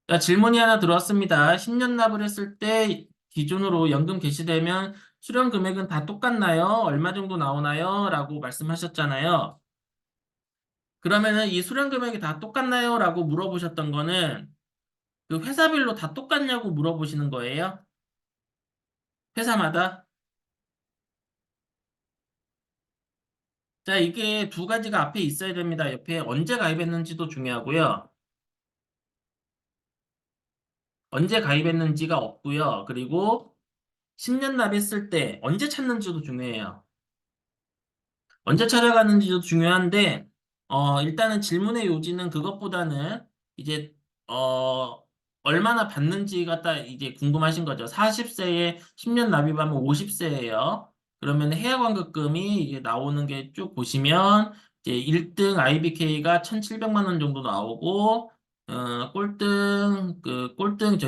[SPEAKER 1] 자, 질문이 하나 들어왔습니다. 10년 납을 했을 때 기준으로 연금 개시되면 수령 금액은 다 똑같나요? 얼마 정도 나오나요? 라고 말씀하셨잖아요. 그러면은 이 수령 금액이 다 똑같나요? 라고 물어보셨던 거는 그 회사별로 다 똑같냐고 물어보시는 거예요? 회사마다? 자, 이게 두 가지가 앞에 있어야 됩니다. 옆에 언제 가입했는지도 중요하고요. 언제 가입했는지가 없고요. 그리고 10년 납입했을 때 언제 찾는지도 중요해요. 언제 찾아가는지도 중요한데, 일단은 질문의 요지는 그것보다는 이제, 어, 얼마나 받는지가 딱 이제 궁금하신 거죠. 40세에 10년 납입하면 50세예요. 그러면 해약환급금이 이제 나오는 게 쭉 보시면, 이제 1등 IBK가 1,700만 원 정도 나오고, 꼴등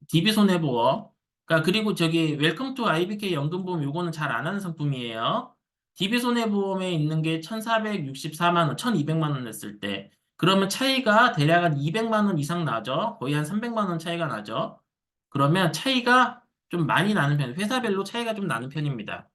[SPEAKER 1] DB손해보험. 그러니까 그리고 저기 웰컴 투 IBK 연금보험 요거는 잘 안 하는 상품이에요. DB손해보험에 있는 게 1,464만 원, 1,200만 원 냈을 때. 그러면 차이가 대략 한 200만 원 이상 나죠. 거의 한 300만 원 차이가 나죠. 그러면 차이가 좀 많이 나는 회사별로 차이가 좀 나는 편입니다.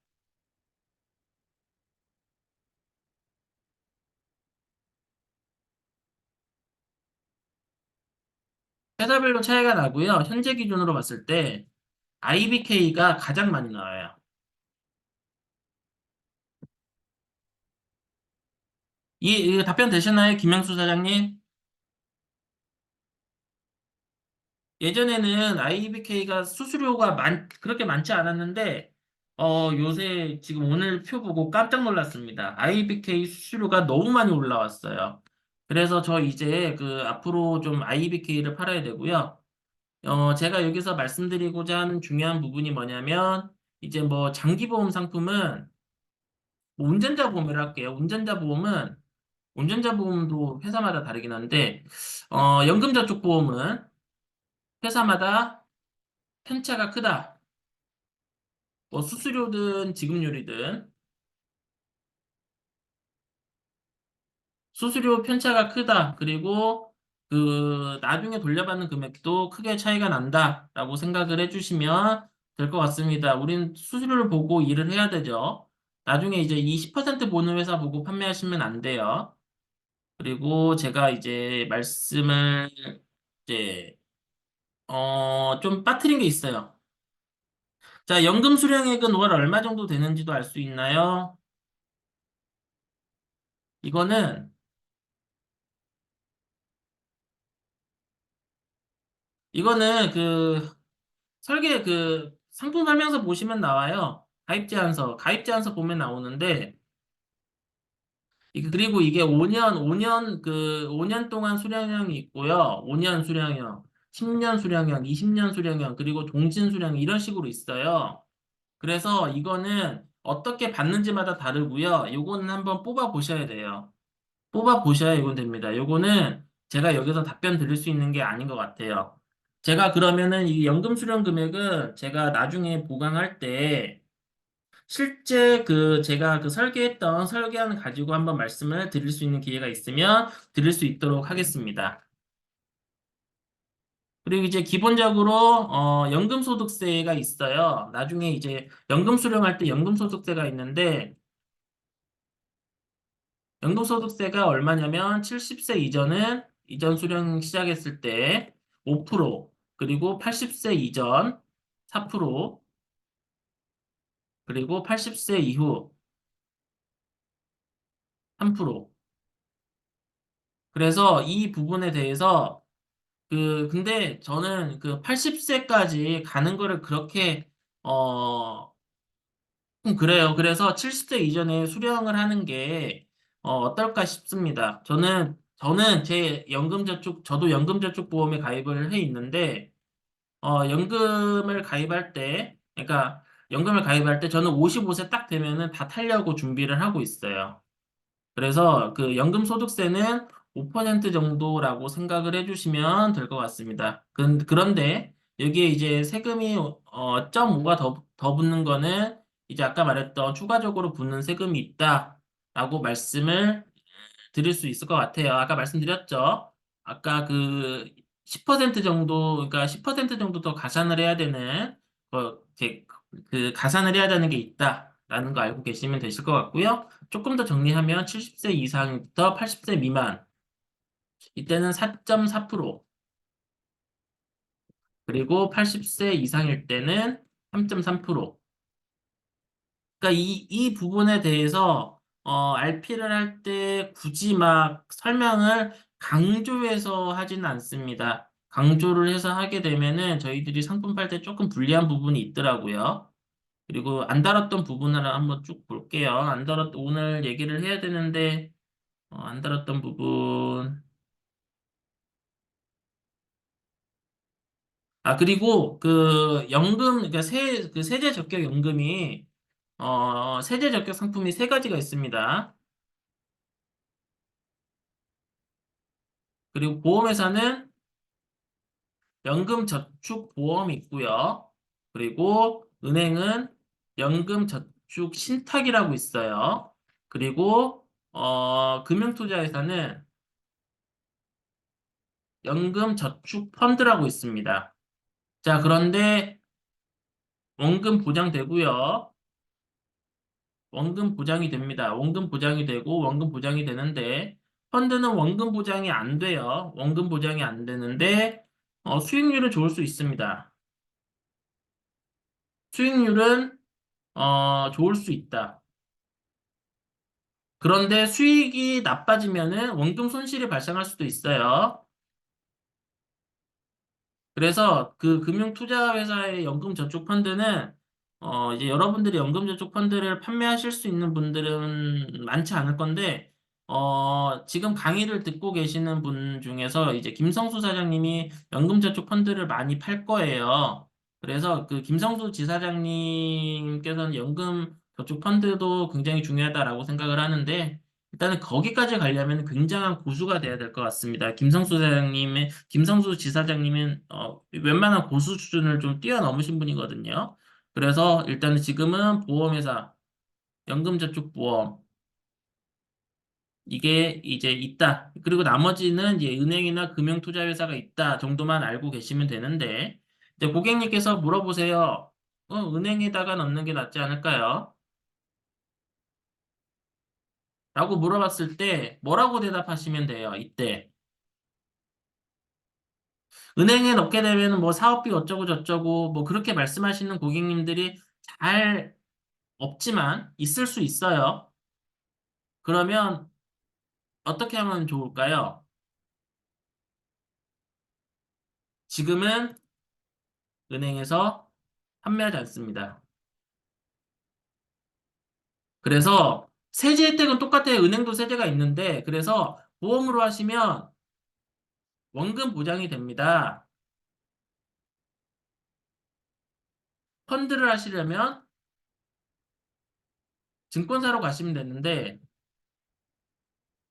[SPEAKER 1] 회사별로 차이가 나고요. 현재 기준으로 봤을 때 IBK가 가장 많이 나와요. 이 답변 되셨나요, 김영수 사장님? 예전에는 IBK가 수수료가 그렇게 많지 않았는데, 요새 지금 오늘 표 보고 깜짝 놀랐습니다. IBK 수수료가 너무 많이 올라왔어요. 그래서 저 이제 그 앞으로 좀 IBK를 팔아야 되고요. 제가 여기서 말씀드리고자 하는 중요한 부분이 뭐냐면, 이제 뭐 장기보험 상품은 뭐 운전자 보험을 할게요. 운전자 보험도 회사마다 다르긴 한데, 연금저축보험은 회사마다 편차가 크다. 뭐 수수료든 지급률이든 수수료 편차가 크다. 그리고 나중에 돌려받는 금액도 크게 차이가 난다라고 생각을 해주시면 될 것 같습니다. 우린 수수료를 보고 일을 해야 되죠. 나중에 이제 이 10% 보는 회사 보고 판매하시면 안 돼요. 그리고 제가 이제 말씀을 이제 좀 빠뜨린 게 있어요. 자, 연금 수령액은 월 얼마 정도 되는지도 알 수 있나요? 이거는 이거는 상품 설명서 보시면 나와요. 가입 제한서 보면 나오는데, 그리고 이게 5년 동안 수령형이 있고요. 5년 수령형, 10년 수령형, 20년 수령형, 그리고 동진 수령형 이런 식으로 있어요. 그래서 이거는 어떻게 받는지마다 다르고요. 요거는 한번 뽑아 보셔야 돼요. 뽑아 보셔야 이건 됩니다. 요거는 제가 여기서 답변 드릴 수 있는 게 아닌 것 같아요. 제가 그러면은 이 연금 수령 금액은 제가 나중에 보강할 때 실제 제가 설계했던 설계안 가지고 한번 말씀을 드릴 수 있는 기회가 있으면 드릴 수 있도록 하겠습니다. 그리고 이제 기본적으로 연금소득세가 있어요. 나중에 이제 연금 수령할 때 연금소득세가 있는데 연금소득세가 얼마냐면 70세 이전은 이전 수령 시작했을 때 5%, 그리고 80세 이전 4%, 그리고 80세 이후 3%. 그래서 이 부분에 대해서 근데 저는 80세까지 가는 거를 그렇게 그래요. 그래서 70세 이전에 수령을 하는 게 어떨까 싶습니다. 저는 저도 연금저축보험에 가입을 해 있는데, 그러니까 연금을 가입할 때 저는 55세 딱 되면은 다 타려고 준비를 하고 있어요. 그래서 연금소득세는 5% 정도라고 생각을 해주시면 될 것 같습니다. 그런데 여기에 이제 세금이 0.5가 더 붙는 거는 이제 아까 말했던 추가적으로 붙는 세금이 있다라고 말씀을 드릴 수 있을 것 같아요. 아까 말씀드렸죠? 아까 10% 정도, 그러니까 10% 정도 더 가산을 해야 되는, 가산을 해야 되는 게 있다라는 거 알고 계시면 되실 것 같고요. 조금 더 정리하면 70세 이상부터 80세 미만, 이때는 4.4%, 그리고 80세 이상일 때는 3.3%. 그러니까 이 부분에 대해서 RP를 할 때 굳이 막 설명을 강조해서 하지는 않습니다. 강조를 해서 하게 되면은 저희들이 상품 팔 때 조금 불리한 부분이 있더라고요. 그리고 안 다뤘던 부분을 한번 쭉 볼게요. 오늘 얘기를 해야 되는데 안 다뤘던 부분. 그리고 그러니까 세제 적격 연금이 세제 적격 상품이 세 가지가 있습니다. 그리고 보험회사는 연금저축보험이 있고요. 그리고 은행은 연금저축신탁이라고 있어요. 그리고 금융투자회사는 연금저축펀드라고 있습니다. 자, 그런데 원금 보장되고요. 원금 보장이 됩니다. 원금 보장이 되고 원금 보장이 되는데 펀드는 원금 보장이 안 돼요. 원금 보장이 안 되는데 수익률은 좋을 수 있습니다. 수익률은 좋을 수 있다. 그런데 수익이 나빠지면은 원금 손실이 발생할 수도 있어요. 그래서 금융투자회사의 연금저축펀드는 이제 여러분들이 연금저축펀드를 판매하실 수 있는 분들은 많지 않을 건데 지금 강의를 듣고 계시는 분 중에서 이제 김성수 사장님이 연금저축 펀드를 많이 팔 거예요. 그래서 그 김성수 지사장님께서는 연금저축 펀드도 굉장히 중요하다라고 생각을 하는데, 일단은 거기까지 가려면 굉장한 고수가 돼야 될 것 같습니다. 김성수 지사장님은, 웬만한 고수 수준을 좀 뛰어넘으신 분이거든요. 그래서 일단은 지금은 보험회사, 연금저축보험, 이게 이제 있다. 그리고 나머지는 이제 은행이나 금융투자회사가 있다 정도만 알고 계시면 되는데, 이제 고객님께서 물어보세요. 은행에다가 넣는 게 낫지 않을까요? 라고 물어봤을 때 뭐라고 대답하시면 돼요, 이때. 은행에 넣게 되면 뭐 사업비 어쩌고 저쩌고 뭐 그렇게 말씀하시는 고객님들이 잘 없지만 있을 수 있어요. 그러면 어떻게 하면 좋을까요? 지금은 은행에서 판매하지 않습니다. 그래서 세제 혜택은 똑같아요. 은행도 세제가 있는데, 그래서 보험으로 하시면 원금 보장이 됩니다. 펀드를 하시려면 증권사로 가시면 되는데,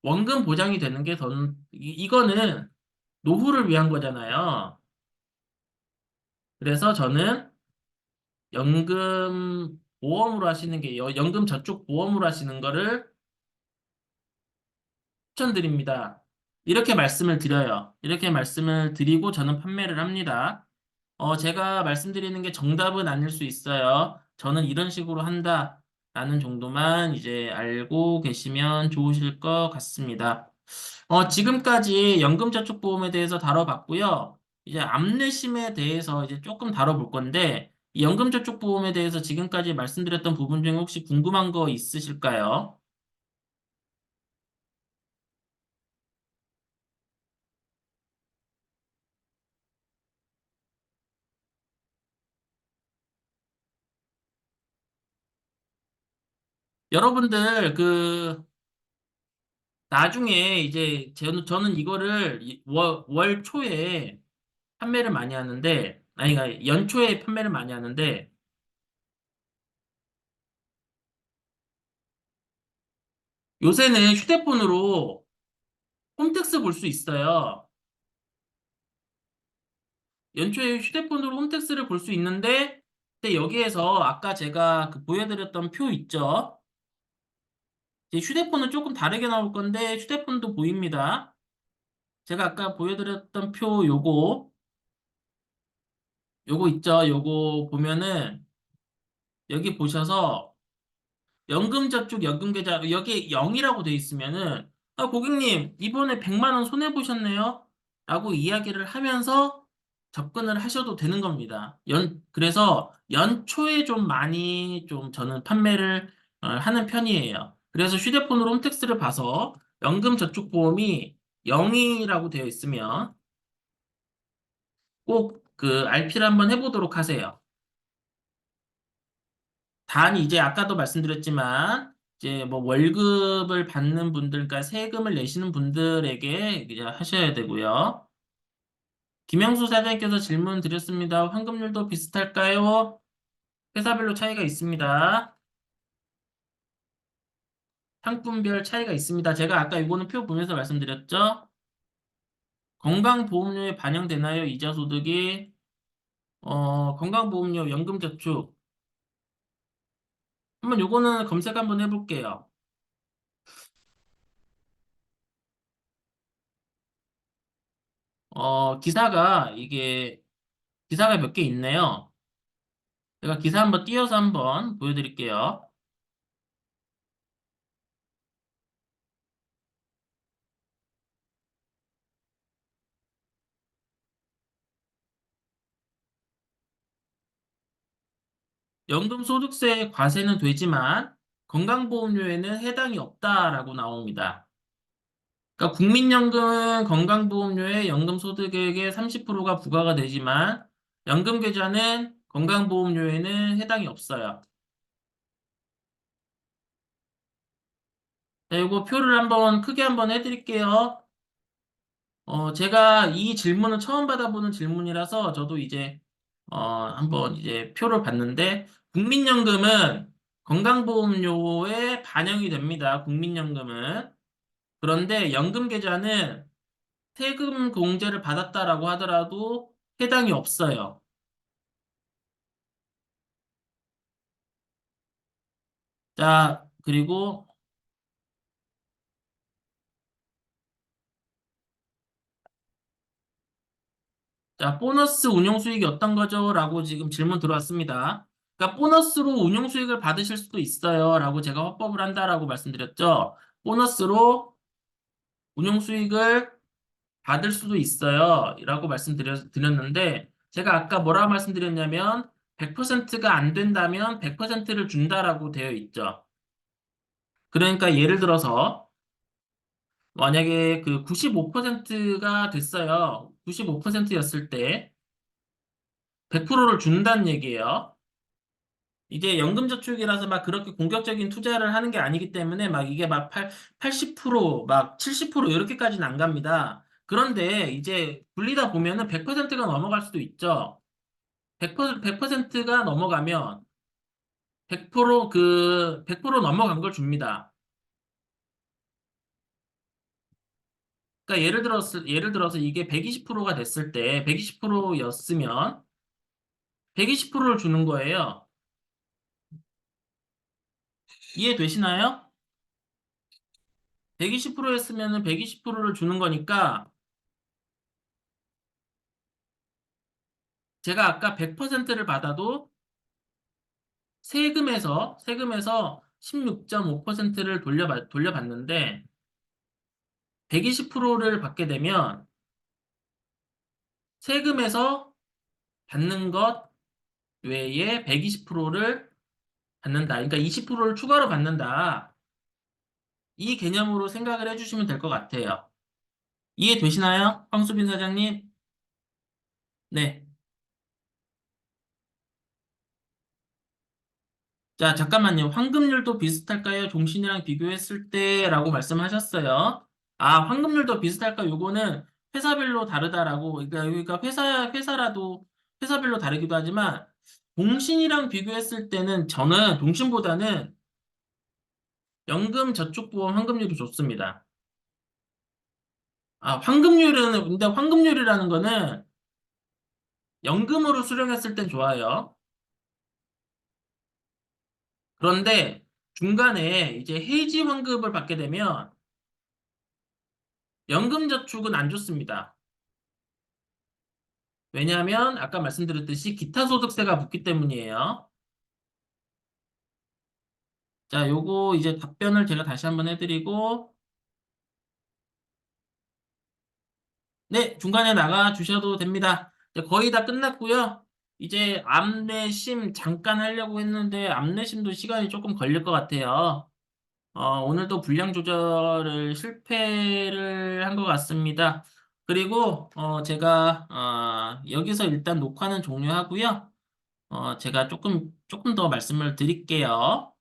[SPEAKER 1] 원금 보장이 되는 게 이거는 노후를 위한 거잖아요. 그래서 저는 연금 보험으로 하시는 게, 연금 저축 보험으로 하시는 거를 추천드립니다. 이렇게 말씀을 드려요. 이렇게 말씀을 드리고 저는 판매를 합니다. 제가 말씀드리는 게 정답은 아닐 수 있어요. 저는 이런 식으로 한다라는 정도만 이제 알고 계시면 좋으실 것 같습니다. 지금까지 연금저축보험에 대해서 다뤄봤고요. 이제 암내심에 대해서 이제 조금 다뤄볼 건데, 이 연금저축보험에 대해서 지금까지 말씀드렸던 부분 중에 혹시 궁금한 거 있으실까요? 여러분들, 나중에 이제 저는 이거를 월 초에 판매를 많이 하는데, 아니, 그러니까 연초에 판매를 많이 하는데, 요새는 휴대폰으로 홈택스 볼 수 있어요. 연초에 휴대폰으로 홈택스를 볼 수 있는데, 근데 여기에서 아까 제가 그 보여드렸던 표 있죠? 이제 휴대폰은 조금 다르게 나올 건데, 휴대폰도 보입니다. 제가 아까 보여드렸던 표 요거 있죠? 요거 보면은, 여기 보셔서, 연금저축 연금계좌 여기 0이라고 돼 있으면은 고객님 이번에 100만 원 손해 보셨네요 라고 이야기를 하면서 접근을 하셔도 되는 겁니다. 그래서 연초에 좀 많이 좀 저는 판매를 하는 편이에요. 그래서 휴대폰으로 홈택스를 봐서 연금저축보험이 0이라고 되어 있으면 꼭 그 RP를 한번 해보도록 하세요. 단 이제 아까도 말씀드렸지만 이제 뭐 월급을 받는 분들, 그러니까 세금을 내시는 분들에게 이제 하셔야 되고요. 김영수 사장님께서 질문 드렸습니다. 환급률도 비슷할까요? 회사별로 차이가 있습니다. 상품별 차이가 있습니다. 제가 아까 이거는 표 보면서 말씀드렸죠. 건강보험료에 반영되나요? 이자소득이 건강보험료, 연금저축. 한번 요거는 검색 한번 해볼게요. 기사가 몇 개 있네요. 제가 기사 한번 띄워서 한번 보여드릴게요. 연금소득세 과세는 되지만 건강보험료에는 해당이 없다라고 나옵니다. 그러니까 국민연금은 건강보험료에 연금소득액의 30%가 부과가 되지만 연금계좌는 건강보험료에는 해당이 없어요. 자, 이거 표를 한번 크게 한번 해드릴게요. 제가 이 질문은 처음 받아보는 질문이라서 저도 이제, 한번 이제 표를 봤는데, 국민연금은 건강보험료에 반영이 됩니다. 국민연금은. 그런데 연금계좌는 세금 공제를 받았다라고 하더라도 해당이 없어요. 자, 그리고, 자, 보너스 운용 수익이 어떤 거죠? 라고 지금 질문 들어왔습니다. 그러니까 보너스로 운용 수익을 받으실 수도 있어요. 라고 제가 화법을 한다라고 말씀드렸죠. 보너스로 운용 수익을 받을 수도 있어요. 라고 말씀드렸는데, 제가 아까 뭐라고 말씀드렸냐면, 100%가 안 된다면 100%를 준다라고 되어 있죠. 그러니까 예를 들어서, 만약에 그 95%가 됐어요. 95%였을 때, 100%를 준다는 얘기예요. 이게 연금저축이라서 막 그렇게 공격적인 투자를 하는 게 아니기 때문에 막 이게 막 80%막 70% 이렇게까지는 안 갑니다. 그런데 이제 굴리다 보면은 100%가 넘어갈 수도 있죠. 100%가 넘어가면 100% 넘어간 걸 줍니다. 그러니까 예를 들어서 이게 120%가 됐을 때 120%였으면 120%를 주는 거예요. 이해되시나요? 120%였으면은 120%를 주는 거니까 제가 아까 100%를 받아도 세금에서 16.5%를 돌려받는데 120%를 받게 되면 세금에서 받는 것 외에 120%를 받는다. 그러니까 20%를 추가로 받는다. 이 개념으로 생각을 해주시면 될 것 같아요. 이해되시나요? 황수빈 사장님? 네. 자, 잠깐만요. 황금률도 비슷할까요? 종신이랑 비교했을 때라고 말씀하셨어요. 아, 황금률도 비슷할까? 요거는 회사별로 다르다라고, 그러니까 회사라도 회사별로 다르기도 하지만, 종신이랑 비교했을 때는 저는 종신보다는 연금저축보험 황금률이 좋습니다. 근데 황금률이라는 거는 연금으로 수령했을 땐 좋아요. 그런데 중간에 이제 해지 환급을 받게 되면 연금저축은 안 좋습니다. 왜냐하면 아까 말씀드렸듯이 기타 소득세가 붙기 때문이에요. 자, 요거 이제 답변을 제가 다시 한번 해드리고, 네, 중간에 나가 주셔도 됩니다. 이제 거의 다 끝났고요. 이제 암내심 잠깐 하려고 했는데 암내심도 시간이 조금 걸릴 것 같아요. 오늘도 분량 조절을 실패를 한 것 같습니다. 그리고 제가 여기서 일단 녹화는 종료하고요. 제가 조금 더 말씀을 드릴게요.